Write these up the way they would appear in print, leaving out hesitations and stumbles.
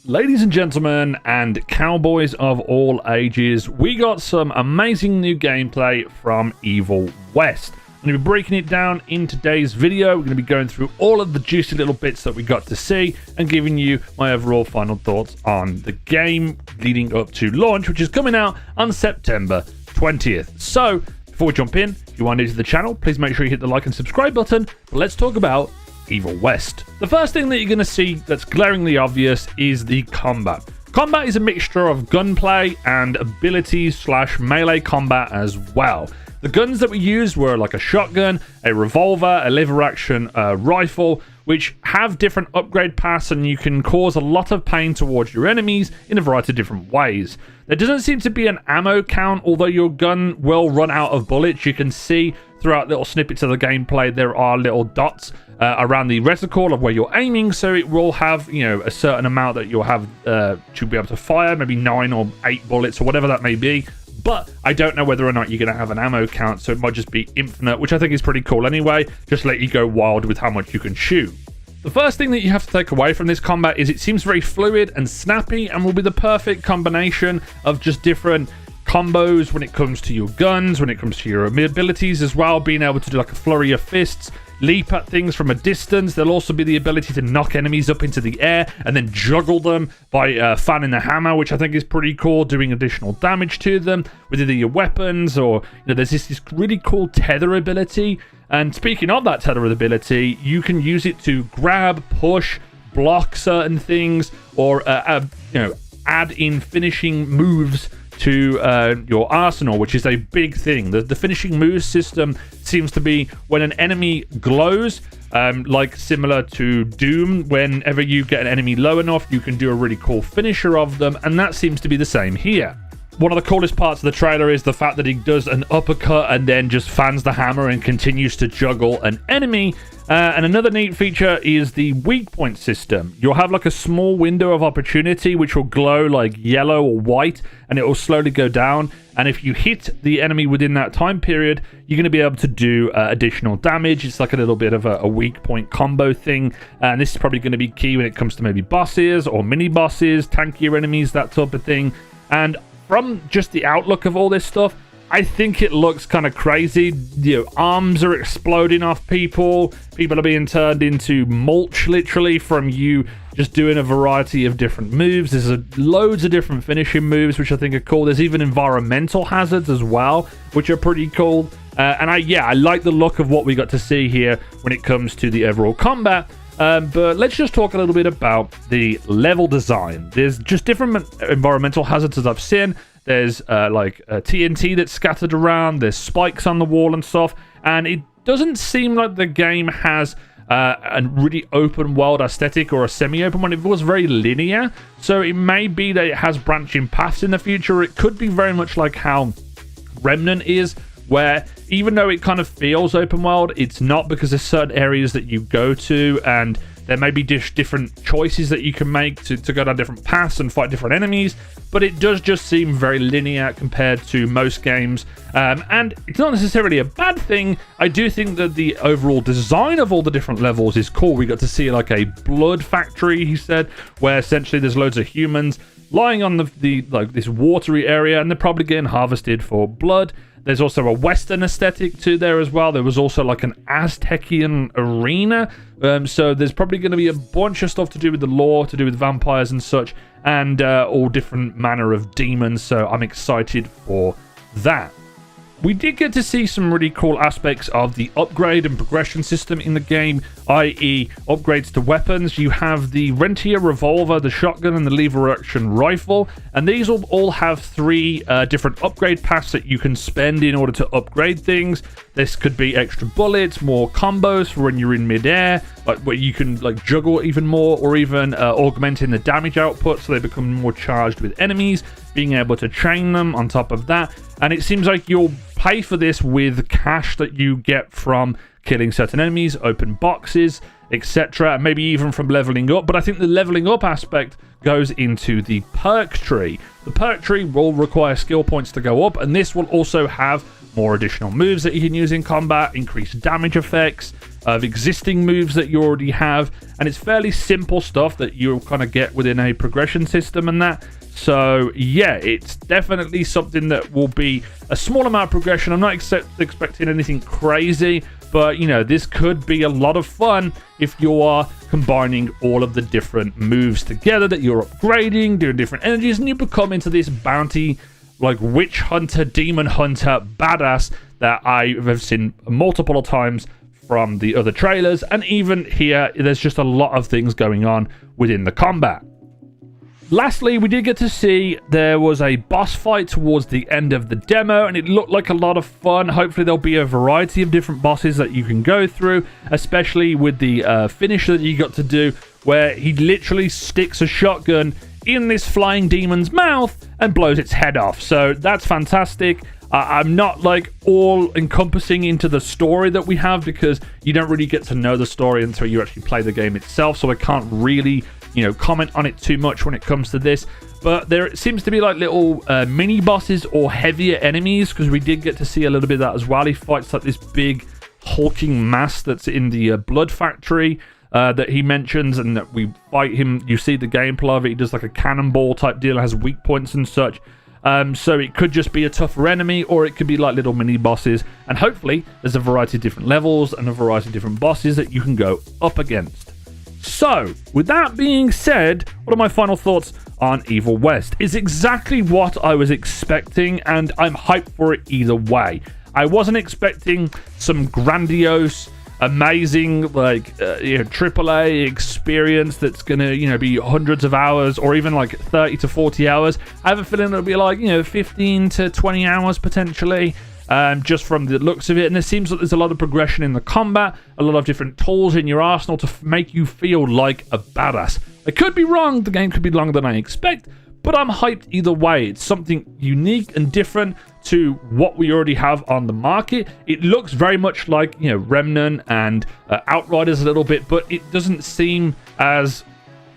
Ladies and gentlemen, and cowboys of all ages, we got some amazing new gameplay from Evil West. I'm going to be breaking it down in today's video. We're going to be going through all of the juicy little bits that we got to see and giving you my overall final thoughts on the game leading up to launch, which is coming out on September 20th. So, before we jump in, if you are new to the channel, please make sure you hit the like and subscribe button. But let's talk about Evil West. The first thing that you're going to see that's glaringly obvious is the combat. Combat is a mixture of gunplay and abilities / melee combat as well. The guns that we used were like a shotgun, a revolver, a lever action rifle, which have different upgrade paths, and you can cause a lot of pain towards your enemies in a variety of different ways. There doesn't seem to be an ammo count, although your gun will run out of bullets. You can see throughout little snippets of the gameplay there are little dots around the reticle of where you're aiming, so it will have, you know, a certain amount that you'll have to be able to fire, maybe 9 or 8 bullets or whatever that may be. But I don't know whether or not you're going to have an ammo count, so it might just be infinite, which I think is pretty cool anyway. Just let you go wild with how much you can shoot. The first thing that you have to take away from this combat is it seems very fluid and snappy, and will be the perfect combination of just different combos when it comes to your guns, when it comes to your abilities as well, being able to do like a flurry of fists, leap at things from a distance. There'll also be the ability to knock enemies up into the air and then juggle them by fanning the hammer, which I think is pretty cool, doing additional damage to them with either your weapons or, you know, there's this really cool tether ability. And speaking of that tether ability, you can use it to grab, push, block certain things, or add in finishing moves to your arsenal, which is a big thing. The finishing moves system seems to be when an enemy glows, like similar to Doom. Whenever you get an enemy low enough, you can do a really cool finisher of them, and that seems to be the same here. One of the coolest parts of the trailer is the fact that he does an uppercut and then just fans the hammer and continues to juggle an enemy. And another neat feature is the weak point system. You'll have like a small window of opportunity which will glow like yellow or white, and it will slowly go down. And if you hit the enemy within that time period, you're going to be able to do additional damage. It's like a little bit of a weak point combo thing. And this is probably going to be key when it comes to maybe bosses or mini bosses, tankier enemies, that type of thing. And from just the outlook of all this stuff, I think it looks kind of crazy. You know, arms are exploding off people. People are being turned into mulch, literally, from you just doing a variety of different moves. There's loads of different finishing moves, which I think are cool. There's even environmental hazards as well, which are pretty cool. And I like the look of what we got to see here when it comes to the overall combat. But let's just talk a little bit about the level design. There's just different environmental hazards as I've seen. There's TNT that's scattered around. There's spikes on the wall and stuff. And it doesn't seem like the game has a really open world aesthetic or a semi-open one. It was very linear. So it may be that it has branching paths in the future. It could be very much like how Remnant is, where even though it kind of feels open world, it's not, because there's certain areas that you go to and there may be different choices that you can make to go down different paths and fight different enemies, but it does just seem very linear compared to most games. And it's not necessarily a bad thing. I do think that the overall design of all the different levels is cool. We got to see like a blood factory, he said, where essentially there's loads of humans lying on this watery area, and they're probably getting harvested for blood. There's also a Western aesthetic to there as well. There was also like an Aztecian arena. So there's probably going to be a bunch of stuff to do with the lore, to do with vampires and such, and all different manner of demons. So I'm excited for that. We did get to see some really cool aspects of the upgrade and progression system in the game, i.e. upgrades to weapons. You have the Rentier revolver, the shotgun, and the lever action rifle, and these will all have 3 different upgrade paths that you can spend in order to upgrade things. This could be extra bullets, more combos for when you're in midair, like where you can like juggle even more, or even augmenting the damage output so they become more charged with enemies, being able to chain them on top of that. And it seems like you'll pay for this with cash that you get from killing certain enemies, open boxes, etc., maybe even from leveling up. But I think the leveling up aspect goes into the perk tree. The perk tree will require skill points to go up, and this will also have more additional moves that you can use in combat, increased damage effects, of existing moves that you already have, and it's fairly simple stuff that you'll kind of get within a progression system and that. So yeah, it's definitely something that will be a small amount of progression. I'm not expecting anything crazy, but you know, this could be a lot of fun if you are combining all of the different moves together that you're upgrading, doing different energies, and you become into this bounty, like witch hunter, demon hunter badass that I have seen multiple times from the other trailers. And even here, there's just a lot of things going on within the combat. Lastly, we did get to see there was a boss fight towards the end of the demo, and it looked like a lot of fun. Hopefully there'll be a variety of different bosses that you can go through, especially with the finish that you got to do, where he literally sticks a shotgun in this flying demon's mouth and blows its head off. So that's fantastic. I'm not like all encompassing into the story that we have, because you don't really get to know the story until you actually play the game itself, so I can't really, you know, comment on it too much when it comes to this. But there seems to be like little mini bosses or heavier enemies, because we did get to see a little bit of that as well. He fights like this big hulking mass that's in the blood factory that he mentions, and that we fight him. You see the gameplay of it. He does like a cannonball type deal, has weak points and such. So it could just be a tougher enemy, or it could be like little mini bosses, and hopefully there's a variety of different levels and a variety of different bosses that you can go up against. So with that being said, what are my final thoughts on Evil West? It's exactly what I was expecting, and I'm hyped for it either way. I wasn't expecting some grandiose, amazing, like AAA experience that's gonna be hundreds of hours, or even like 30 to 40 hours. I have a feeling it'll be like 15 to 20 hours potentially, just from the looks of it. And it seems like there's a lot of progression in the combat, a lot of different tools in your arsenal to make you feel like a badass. I could be wrong, the game could be longer than I expect, but I'm hyped either way. It's something unique and different to what we already have on the market. It looks very much like Remnant and Outriders a little bit, but it doesn't seem as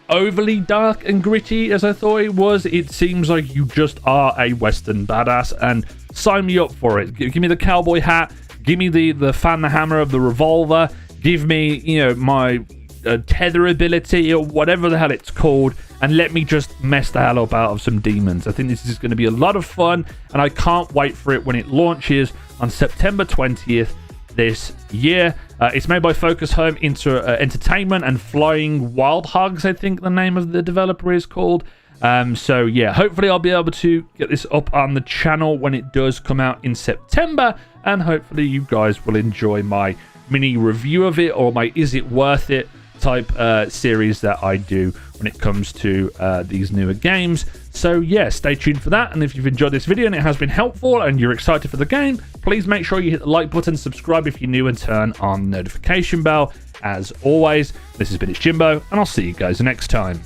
overly dark and gritty as I thought it was. It seems like you just are a Western badass, and sign me up for it. Give me the cowboy hat, give me the fan the hammer of the revolver, give me my tether ability or whatever the hell it's called, and let me just mess the hell up out of some demons. I think this is going to be a lot of fun, and I can't wait for it when it launches on September 20th this year. It's made by Focus Home Entertainment and Flying Wild Hogs, I think the name of the developer is called. So yeah, hopefully I'll be able to get this up on the channel when it does come out in September, and hopefully you guys will enjoy my mini review of it, or my is it worth it type series that I do when it comes to these newer games. So yeah, stay tuned for that. And if you've enjoyed this video and it has been helpful and you're excited for the game, please make sure you hit the like button, subscribe if you're new, and turn on the notification bell. As always, this has been It's Jimbo, and I'll see you guys next time.